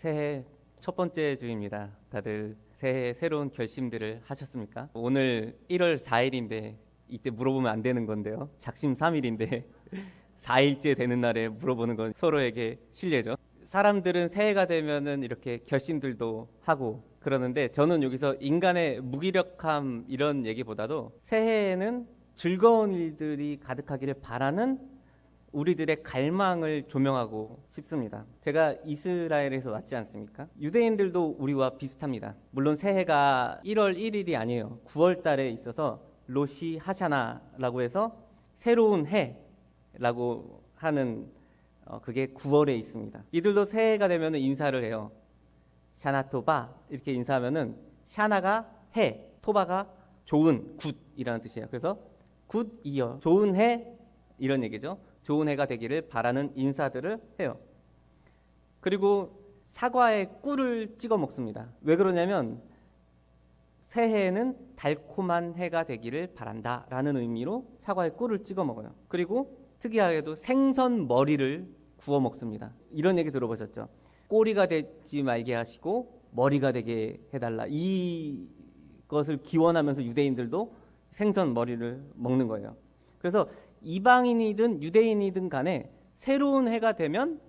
새해 첫 번째 주입니다. 다들 새해 새로운 결심들을 하셨습니까? 오늘 1월 4일인데 이때 물어보면 안 되는 건데요. 작심 3일인데 4일째 되는 날에 물어보는 건 서로에게 실례죠. 사람들은 새해가 되면은 이렇게 결심들도 하고 그러는데 저는 여기서 인간의 무기력함 이런 얘기보다도 새해에는 즐거운 일들이 가득하기를 바라는 우리들의 갈망을 조명하고 싶습니다. 제가 이스라엘에서 왔지 않습니까? 유대인들도 우리와 비슷합니다. 물론 새해가 1월 1일이 아니에요. 9월 달에 있어서 로시 하샤나라고 해서 새로운 해라고 하는 그게 9월에 있습니다. 이들도 새해가 되면 인사를 해요. 샤나토바 이렇게 인사하면은 샤나가 해, 토바가 좋은, 굿이라는 뜻이에요. 그래서 굿 이어, 좋은 해 이런 얘기죠. 좋은 해가 되기를 바라는 인사들을 해요. 그리고 사과에 꿀을 찍어 먹습니다. 왜 그러냐면 새해에는 달콤한 해가 되기를 바란다라는 의미로 사과에 꿀을 찍어 먹어요. 그리고 특이하게도 생선 머리를 구워 먹습니다. 이런 얘기 들어보셨죠? 꼬리가 되지 말게 하시고 머리가 되게 해달라. 이것을 기원하면서 유대인들도 생선 머리를 먹는 거예요. 그래서 이방인이든 유대인이든 간에 새로운 해가 되면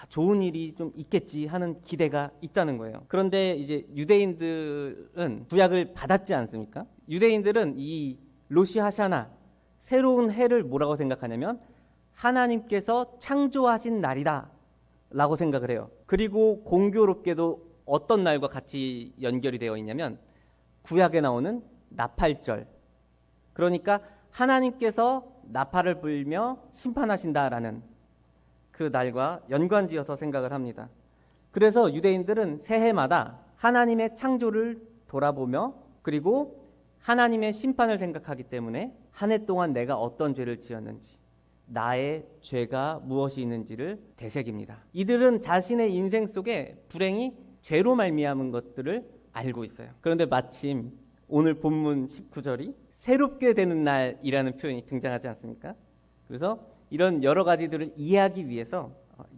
좋은 일이 좀 있겠지 하는 기대가 있다는 거예요. 그런데 이제 유대인들은 구약을 받았지 않습니까? 유대인들은 이 로시 하샤나 새로운 해를 뭐라고 생각하냐면 하나님께서 창조하신 날이다 라고 생각을 해요. 그리고 공교롭게도 어떤 날과 같이 연결이 되어 있냐면 구약에 나오는 나팔절, 그러니까 하나님께서 나팔을 불며 심판하신다라는 그 날과 연관지어서 생각을 합니다. 그래서 유대인들은 새해마다 하나님의 창조를 돌아보며 그리고 하나님의 심판을 생각하기 때문에 한 해 동안 내가 어떤 죄를 지었는지, 나의 죄가 무엇이 있는지를 되새깁니다. 이들은 자신의 인생 속에 불행이 죄로 말미암은 것들을 알고 있어요. 그런데 마침 오늘 본문 19절이 새롭게 되는 날이라는 표현이 등장하지 않습니까? 그래서 이런 여러 가지들을 이해하기 위해서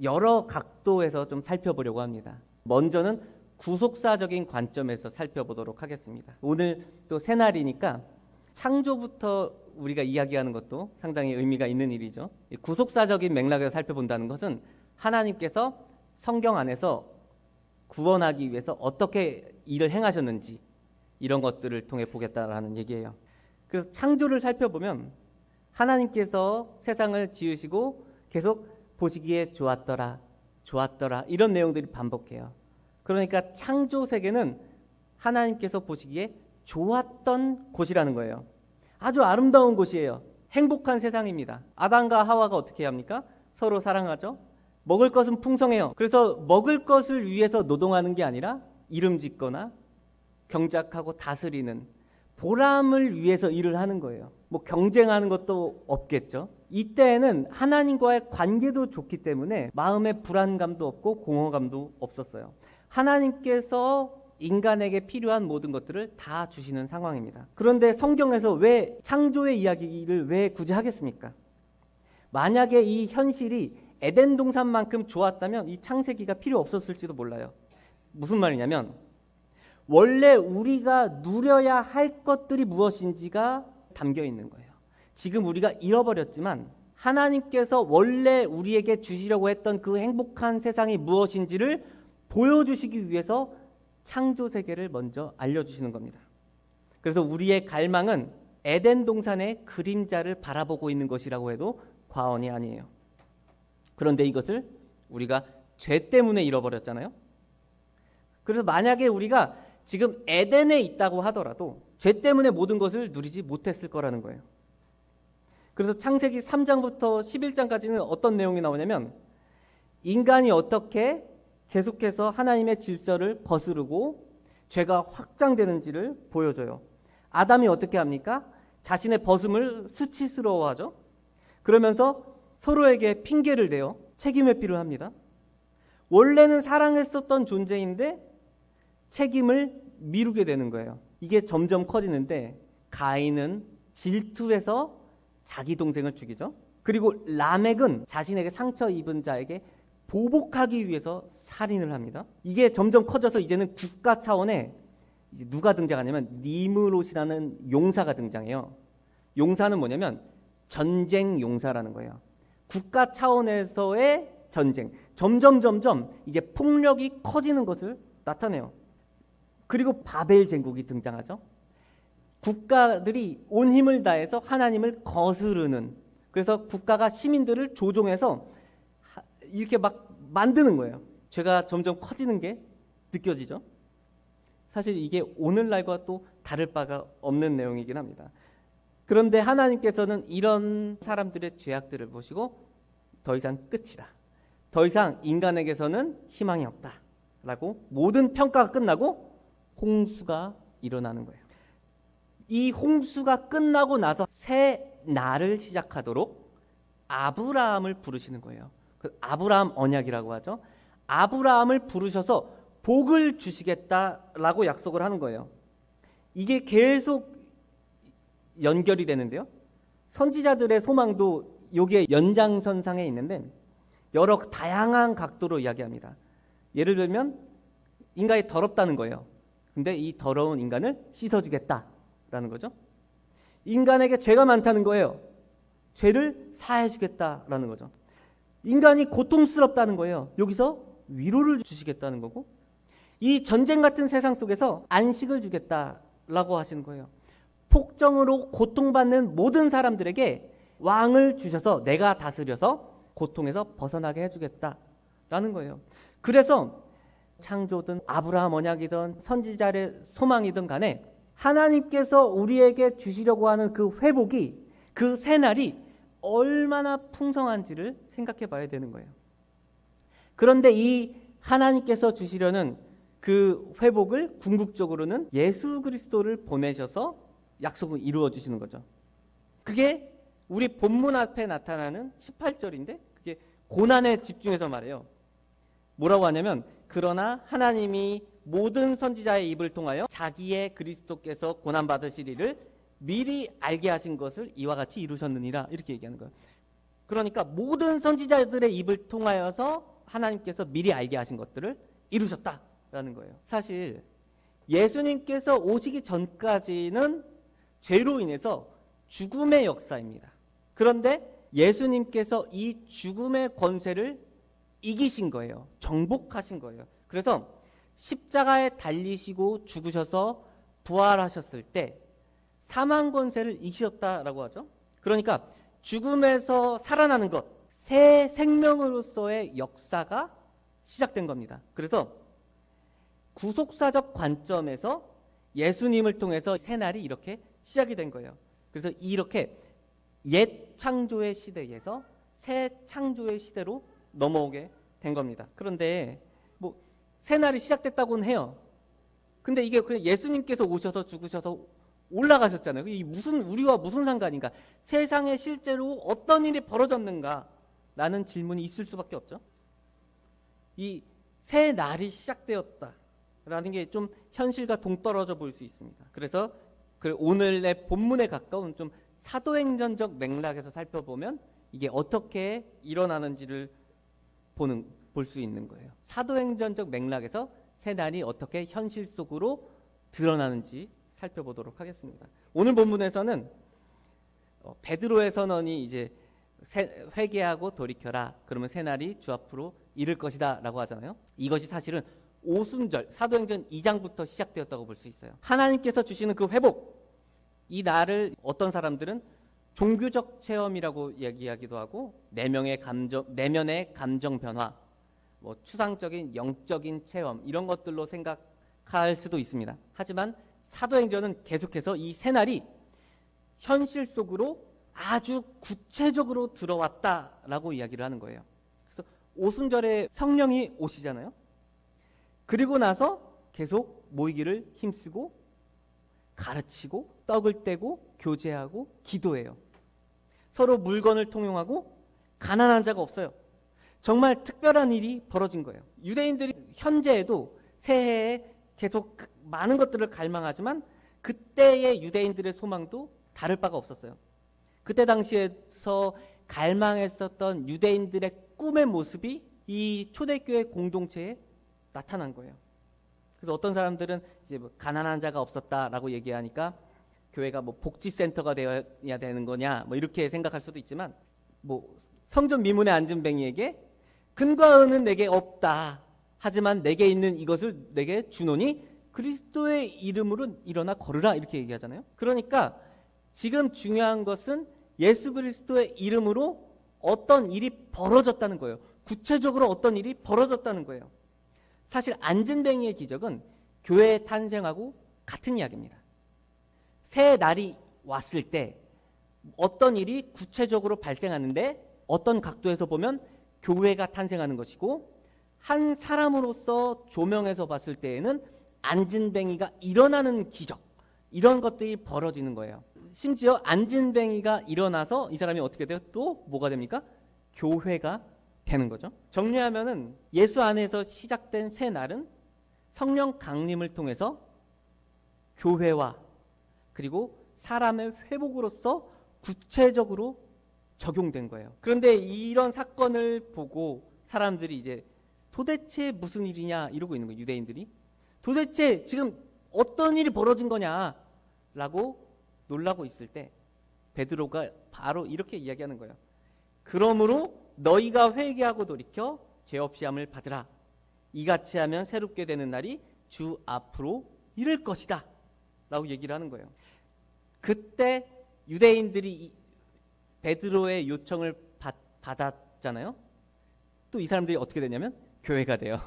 여러 각도에서 좀 살펴보려고 합니다. 먼저는 구속사적인 관점에서 살펴보도록 하겠습니다. 오늘 또 새날이니까 창조부터 우리가 이야기하는 것도 상당히 의미가 있는 일이죠. 구속사적인 맥락에서 살펴본다는 것은 하나님께서 성경 안에서 구원하기 위해서 어떻게 일을 행하셨는지 이런 것들을 통해 보겠다라는 얘기예요. 그래서 창조를 살펴보면 하나님께서 세상을 지으시고 계속 보시기에 좋았더라, 좋았더라 이런 내용들이 반복해요. 그러니까 창조 세계는 하나님께서 보시기에 좋았던 곳이라는 거예요. 아주 아름다운 곳이에요. 행복한 세상입니다. 아담과 하와가 어떻게 합니까? 서로 사랑하죠. 먹을 것은 풍성해요. 그래서 먹을 것을 위해서 노동하는 게 아니라 이름 짓거나 경작하고 다스리는 보람을 위해서 일을 하는 거예요. 뭐 경쟁하는 것도 없겠죠. 이때에는 하나님과의 관계도 좋기 때문에 마음의 불안감도 없고 공허감도 없었어요. 하나님께서 인간에게 필요한 모든 것들을 다 주시는 상황입니다. 그런데 성경에서 왜 창조의 이야기를 왜 굳이 하겠습니까? 만약에 이 현실이 에덴 동산만큼 좋았다면 이 창세기가 필요 없었을지도 몰라요. 무슨 말이냐면 원래 우리가 누려야 할 것들이 무엇인지가 담겨 있는 거예요. 지금 우리가 잃어버렸지만 하나님께서 원래 우리에게 주시려고 했던 그 행복한 세상이 무엇인지를 보여주시기 위해서 창조 세계를 먼저 알려주시는 겁니다. 그래서 우리의 갈망은 에덴 동산의 그림자를 바라보고 있는 것이라고 해도 과언이 아니에요. 그런데 이것을 우리가 죄 때문에 잃어버렸잖아요. 그래서 만약에 우리가 지금 에덴에 있다고 하더라도 죄 때문에 모든 것을 누리지 못했을 거라는 거예요. 그래서 창세기 3장부터 11장까지는 어떤 내용이 나오냐면 인간이 어떻게 계속해서 하나님의 질서를 거스르고 죄가 확장되는지를 보여줘요. 아담이 어떻게 합니까? 자신의 벗음을 수치스러워하죠. 그러면서 서로에게 핑계를 대요. 책임 회피를 합니다. 원래는 사랑했었던 존재인데 책임을 미루게 되는 거예요. 이게 점점 커지는데 가인은 질투해서 자기 동생을 죽이죠. 그리고 라멕은 자신에게 상처 입은 자에게 보복하기 위해서 살인을 합니다. 이게 점점 커져서 이제는 국가 차원에 이제 누가 등장하냐면 니므롯이라는 용사가 등장해요. 용사는 뭐냐면 전쟁 용사라는 거예요. 국가 차원에서의 전쟁. 점점 이제 폭력이 커지는 것을 나타내요. 그리고 바벨 제국이 등장하죠. 국가들이 온 힘을 다해서 하나님을 거스르는, 그래서 국가가 시민들을 조종해서 이렇게 막 만드는 거예요. 죄가 점점 커지는 게 느껴지죠. 사실 이게 오늘날과 또 다를 바가 없는 내용이긴 합니다. 그런데 하나님께서는 이런 사람들의 죄악들을 보시고 더 이상 끝이다, 더 이상 인간에게서는 희망이 없다 라고 모든 평가가 끝나고 홍수가 일어나는 거예요. 이 홍수가 끝나고 나서 새 날을 시작하도록 아브라함을 부르시는 거예요. 그 아브라함 언약이라고 하죠. 아브라함을 부르셔서 복을 주시겠다라고 약속을 하는 거예요. 이게 계속 연결이 되는데요. 선지자들의 소망도 여기에 연장선상에 있는데 여러 다양한 각도로 이야기합니다. 예를 들면 인간이 더럽다는 거예요. 근데 이 더러운 인간을 씻어주겠다라는 거죠. 인간에게 죄가 많다는 거예요. 죄를 사해주겠다라는 거죠. 인간이 고통스럽다는 거예요. 여기서 위로를 주시겠다는 거고, 이 전쟁 같은 세상 속에서 안식을 주겠다라고 하시는 거예요. 폭정으로 고통받는 모든 사람들에게 왕을 주셔서 내가 다스려서 고통에서 벗어나게 해주겠다라는 거예요. 그래서 창조든 아브라함 언약이든 선지자의 소망이든 간에 하나님께서 우리에게 주시려고 하는 그 회복이, 그 새날이 얼마나 풍성한지를 생각해 봐야 되는 거예요. 그런데 이 하나님께서 주시려는 그 회복을 궁극적으로는 예수 그리스도를 보내셔서 약속을 이루어 주시는 거죠. 그게 우리 본문 앞에 나타나는 18절인데 그게 고난에 집중해서 말해요. 뭐라고 하냐면, 그러나 하나님이 모든 선지자의 입을 통하여 자기의 그리스도께서 고난받으실 일을 미리 알게 하신 것을 이와 같이 이루셨느니라, 이렇게 얘기하는 거예요. 그러니까 모든 선지자들의 입을 통하여서 하나님께서 미리 알게 하신 것들을 이루셨다라는 거예요. 사실 예수님께서 오시기 전까지는 죄로 인해서 죽음의 역사입니다. 그런데 예수님께서 이 죽음의 권세를 이기신 거예요. 정복하신 거예요. 그래서 십자가에 달리시고 죽으셔서 부활하셨을 때 사망 권세를 이기셨다라고 하죠. 그러니까 죽음에서 살아나는 것, 새 생명으로서의 역사가 시작된 겁니다. 그래서 구속사적 관점에서 예수님을 통해서 새날이 이렇게 시작이 된 거예요. 그래서 이렇게 옛 창조의 시대에서 새 창조의 시대로 넘어오게 된 겁니다. 그런데 뭐 새날이 시작됐다고는 해요. 근데 이게 그냥 예수님께서 오셔서 죽으셔서 올라가셨잖아요. 이 무슨, 우리와 무슨 상관인가? 세상에 실제로 어떤 일이 벌어졌는가? 라는 질문이 있을 수밖에 없죠. 이 새 날이 시작되었다라는 게 좀 현실과 동떨어져 보일 수 있습니다. 그래서 오늘의 본문에 가까운 좀 사도행전적 맥락에서 살펴보면 이게 어떻게 일어나는지를 볼 수 있는 거예요. 사도행전적 맥락에서 새 날이 어떻게 현실 속으로 드러나는지 살펴보도록 하겠습니다. 오늘 본문에서는 베드로의 선언이 이제 회개하고 돌이켜라, 그러면 새 날이 주 앞으로 이를 것이다 라고 하잖아요. 이것이 사실은 오순절, 사도행전 2장부터 시작되었다고 볼 수 있어요. 하나님께서 주시는 그 회복, 이 날을 어떤 사람들은 종교적 체험이라고 이야기하기도 하고, 내면의 감정 변화, 뭐 추상적인 영적인 체험, 이런 것들로 생각할 수도 있습니다. 하지만 사도행전은 계속해서 이 새날이 현실 속으로 아주 구체적으로 들어왔다라고 이야기를 하는 거예요. 그래서 오순절에 성령이 오시잖아요. 그리고 나서 계속 모이기를 힘쓰고 가르치고 떡을 떼고 교제하고 기도해요. 서로 물건을 통용하고 가난한 자가 없어요. 정말 특별한 일이 벌어진 거예요. 유대인들이 현재에도 새해에 계속 많은 것들을 갈망하지만 그때의 유대인들의 소망도 다를 바가 없었어요. 그때 당시에서 갈망했었던 유대인들의 꿈의 모습이 이 초대교회 공동체에 나타난 거예요. 그래서 어떤 사람들은 이제 뭐 가난한 자가 없었다라고 얘기하니까 교회가 뭐 복지센터가 되어야 되는 거냐 뭐 이렇게 생각할 수도 있지만, 뭐 성전 미문에 앉은 뱅이에게 근과 은은 내게 없다, 하지만 내게 있는 이것을 내게 주노니 그리스도의 이름으로 일어나 걸으라, 이렇게 얘기하잖아요. 그러니까 지금 중요한 것은 예수 그리스도의 이름으로 어떤 일이 벌어졌다는 거예요. 구체적으로 어떤 일이 벌어졌다는 거예요. 사실 앉은뱅이의 기적은 교회의 탄생하고 같은 이야기입니다. 새 날이 왔을 때 어떤 일이 구체적으로 발생하는데, 어떤 각도에서 보면 교회가 탄생하는 것이고, 한 사람으로서 조명해서 봤을 때에는 앉은뱅이가 일어나는 기적, 이런 것들이 벌어지는 거예요. 심지어 앉은뱅이가 일어나서 이 사람이 어떻게 돼요? 또 뭐가 됩니까? 교회가 되는 거죠. 정리하면은 예수 안에서 시작된 새 날은 성령 강림을 통해서 교회와 그리고 사람의 회복으로서 구체적으로 적용된 거예요. 그런데 이런 사건을 보고 사람들이 이제 도대체 무슨 일이냐 이러고 있는 거예요. 유대인들이 도대체 지금 어떤 일이 벌어진 거냐라고 놀라고 있을 때 베드로가 바로 이렇게 이야기하는 거예요. 그러므로 너희가 회개하고 돌이켜 죄 없이 함을 받으라. 이같이 하면 새롭게 되는 날이 주 앞으로 이를 것이다 라고 얘기를 하는 거예요. 그때 유대인들이 베드로의 요청을 받았잖아요. 또 이 사람들이 어떻게 되냐면 교회가 돼요.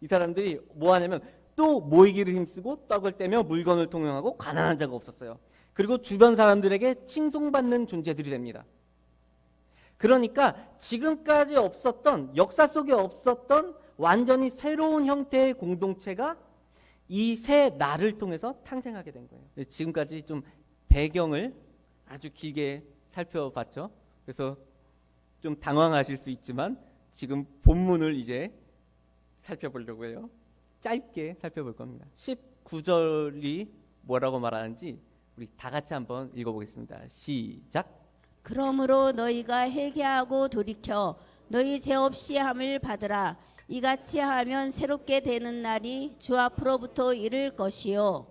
이 사람들이 뭐 하냐면 또 모이기를 힘쓰고 떡을 떼며 물건을 통용하고 가난한 자가 없었어요. 그리고 주변 사람들에게 칭송받는 존재들이 됩니다. 그러니까 지금까지 없었던, 역사 속에 없었던 완전히 새로운 형태의 공동체가 이 새 날을 통해서 탄생하게 된 거예요. 지금까지 좀 배경을 아주 길게 살펴봤죠. 그래서 좀 당황하실 수 있지만 지금 본문을 이제 살펴보려고 해요. 짧게 살펴볼 겁니다. 19절이 뭐라고 말하는지 우리 다 같이 한번 읽어보겠습니다. 시작. 그러므로 너희가 회개하고 돌이켜 너희 죄 없이 함을 받으라. 이같이 하면 새롭게 되는 날이 주 앞으로부터 이를 것이요.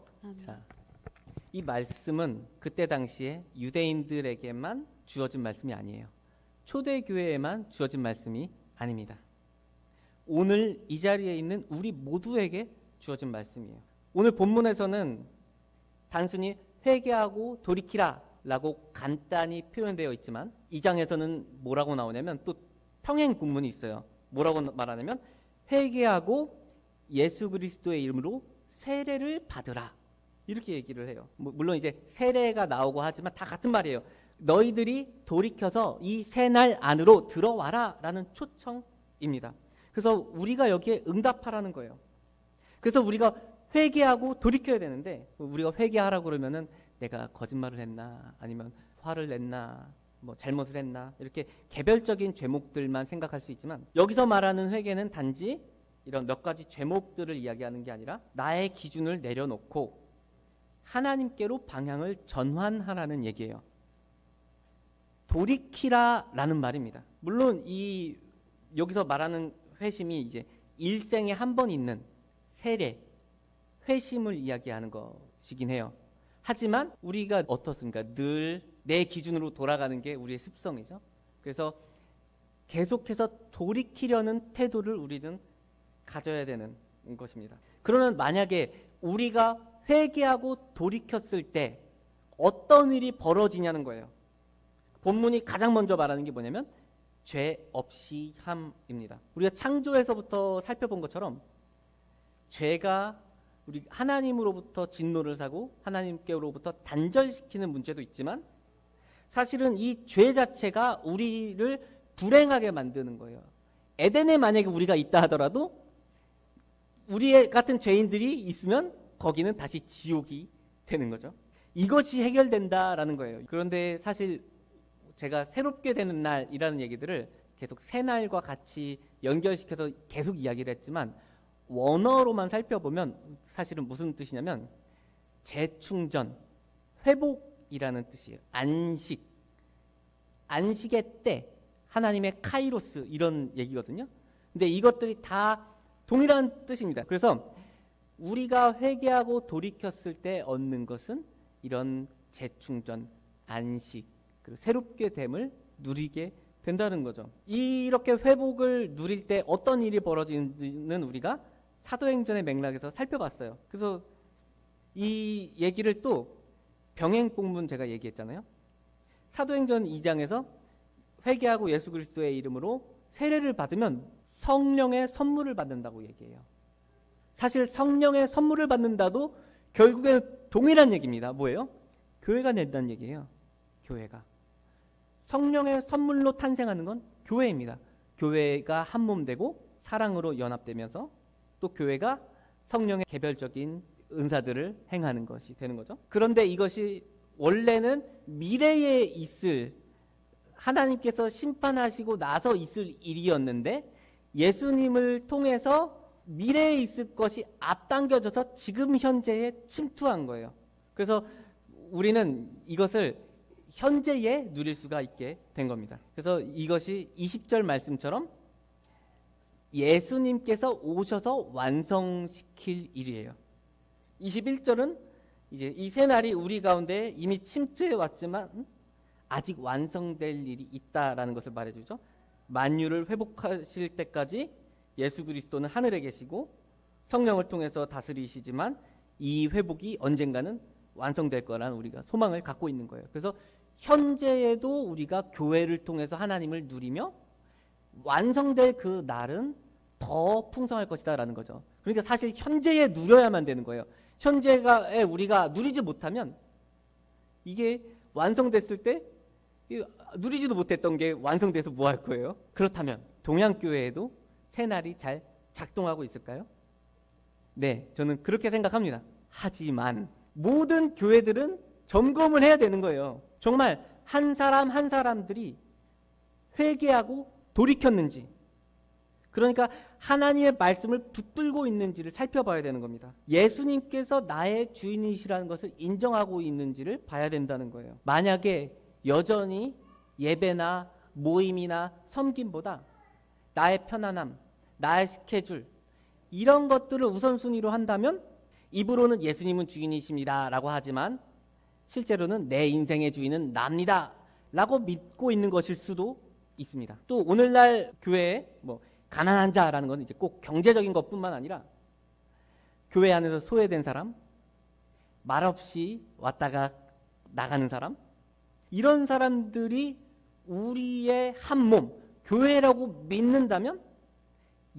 자, 이 말씀은 그때 당시에 유대인들에게만 주어진 말씀이 아니에요. 초대교회에만 주어진 말씀이 아닙니다. 오늘 이 자리에 있는 우리 모두에게 주어진 말씀이에요. 오늘 본문에서는 단순히 회개하고 돌이키라 라고 간단히 표현되어 있지만 2장에서는 뭐라고 나오냐면 또 평행 본문이 있어요. 뭐라고 말하냐면 회개하고 예수 그리스도의 이름으로 세례를 받으라, 이렇게 얘기를 해요. 물론 이제 세례가 나오고 하지만 다 같은 말이에요. 너희들이 돌이켜서 이 새 날 안으로 들어와라 라는 초청입니다. 그래서 우리가 여기에 응답하라는 거예요. 그래서 우리가 회개하고 돌이켜야 되는데, 우리가 회개하라고 그러면은 내가 거짓말을 했나, 아니면 화를 냈나, 뭐 잘못을 했나, 이렇게 개별적인 죄목들만 생각할 수 있지만, 여기서 말하는 회개는 단지 이런 몇 가지 죄목들을 이야기하는 게 아니라 나의 기준을 내려놓고 하나님께로 방향을 전환하라는 얘기예요. 돌이키라라는 말입니다. 물론 이 여기서 말하는 회심이 이제 일생에 한 번 있는 세례, 회심을 이야기하는 것이긴 해요. 하지만 우리가 어떻습니까? 늘 내 기준으로 돌아가는 게 우리의 습성이죠. 그래서 계속해서 돌이키려는 태도를 우리는 가져야 되는 것입니다. 그러면 만약에 우리가 회개하고 돌이켰을 때 어떤 일이 벌어지냐는 거예요. 본문이 가장 먼저 말하는 게 뭐냐면 죄 없이 함입니다. 우리가 창조에서부터 살펴본 것처럼 죄가 우리 하나님으로부터 진노를 사고 하나님께로부터 단절시키는 문제도 있지만, 사실은 이 죄 자체가 우리를 불행하게 만드는 거예요. 에덴에 만약에 우리가 있다 하더라도 우리 같은 죄인들이 있으면 거기는 다시 지옥이 되는 거죠. 이것이 해결된다라는 거예요. 그런데 사실 제가 새롭게 되는 날이라는 얘기들을 계속 새 날과 같이 연결시켜서 계속 이야기를 했지만, 원어로만 살펴보면 사실은 무슨 뜻이냐면 재충전, 회복이라는 뜻이에요. 안식의 때, 하나님의 카이로스, 이런 얘기거든요. 근데 이것들이 다 동일한 뜻입니다. 그래서 우리가 회개하고 돌이켰을 때 얻는 것은 이런 재충전, 안식, 그리고 새롭게 됨을 누리게 된다는 거죠. 이렇게 회복을 누릴 때 어떤 일이 벌어지는지는 우리가 사도행전의 맥락에서 살펴봤어요. 그래서 이 얘기를 또 병행본문 제가 얘기했잖아요. 사도행전 2장에서 회개하고 예수 그리스도의 이름으로 세례를 받으면 성령의 선물을 받는다고 얘기해요. 사실 성령의 선물을 받는다도 결국에는 동일한 얘기입니다. 뭐예요? 교회가 낸다는 얘기예요. 교회가. 성령의 선물로 탄생하는 건 교회입니다. 교회가 한 몸 되고 사랑으로 연합되면서 또 교회가 성령의 개별적인 은사들을 행하는 것이 되는 거죠. 그런데 이것이 원래는 미래에 있을, 하나님께서 심판하시고 나서 있을 일이었는데 예수님을 통해서 미래에 있을 것이 앞당겨져서 지금 현재에 침투한 거예요. 그래서 우리는 이것을 현재에 누릴 수가 있게 된 겁니다. 그래서 이것이 20절 말씀처럼 예수님께서 오셔서 완성시킬 일이에요. 21절은 이제 이 새 날이 우리 가운데 이미 침투해 왔지만 아직 완성될 일이 있다라는 것을 말해주죠. 만유를 회복하실 때까지 예수 그리스도는 하늘에 계시고 성령을 통해서 다스리시지만 이 회복이 언젠가는 완성될 거라는 우리가 소망을 갖고 있는 거예요. 그래서 현재에도 우리가 교회를 통해서 하나님을 누리며 완성될 그 날은 더 풍성할 것이다라는 거죠. 그러니까 사실 현재에 누려야만 되는 거예요. 현재에 우리가 누리지 못하면 이게 완성됐을 때 누리지도 못했던 게 완성돼서 뭐 할 거예요? 그렇다면 동양교회에도 새날이 잘 작동하고 있을까요? 네, 저는 그렇게 생각합니다. 하지만 모든 교회들은 점검을 해야 되는 거예요. 정말 한 사람 한 사람들이 회개하고 돌이켰는지, 그러니까 하나님의 말씀을 붙들고 있는지를 살펴봐야 되는 겁니다. 예수님께서 나의 주인이시라는 것을 인정하고 있는지를 봐야 된다는 거예요. 만약에 여전히 예배나 모임이나 섬김보다 나의 편안함, 나의 스케줄 이런 것들을 우선순위로 한다면 입으로는 예수님은 주인이십니다 라고 하지만 실제로는 내 인생의 주인은 납니다 라고 믿고 있는 것일 수도 있습니다. 또 오늘날 교회에 가난한 자라는 건 이제 꼭 경제적인 것뿐만 아니라 교회 안에서 소외된 사람, 말없이 왔다가 나가는 사람, 이런 사람들이 우리의 한 몸, 교회라고 믿는다면,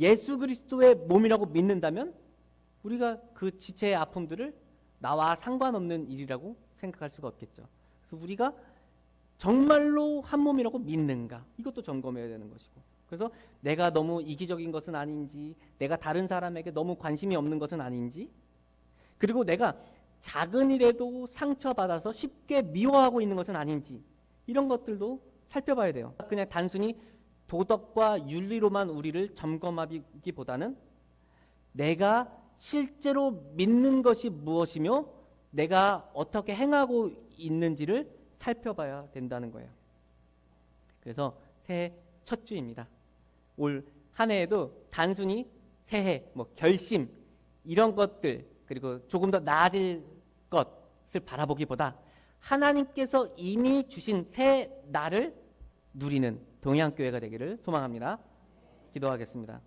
예수 그리스도의 몸이라고 믿는다면 우리가 그 지체의 아픔들을 나와 상관없는 일이라고 생각할 수가 없겠죠. 그래서 우리가 정말로 한 몸이라고 믿는가, 이것도 점검해야 되는 것이고, 그래서 내가 너무 이기적인 것은 아닌지, 내가 다른 사람에게 너무 관심이 없는 것은 아닌지, 그리고 내가 작은 일에도 상처받아서 쉽게 미워하고 있는 것은 아닌지, 이런 것들도 살펴봐야 돼요. 그냥 단순히 도덕과 윤리로만 우리를 점검하기보다는 내가 실제로 믿는 것이 무엇이며 내가 어떻게 행하고 있는지를 살펴봐야 된다는 거예요. 그래서 새해 첫 주입니다. 올 한 해에도 단순히 새해, 결심 이런 것들, 그리고 조금 더 나아질 것을 바라보기보다 하나님께서 이미 주신 새 날을 누리는 동양교회가 되기를 소망합니다. 기도하겠습니다.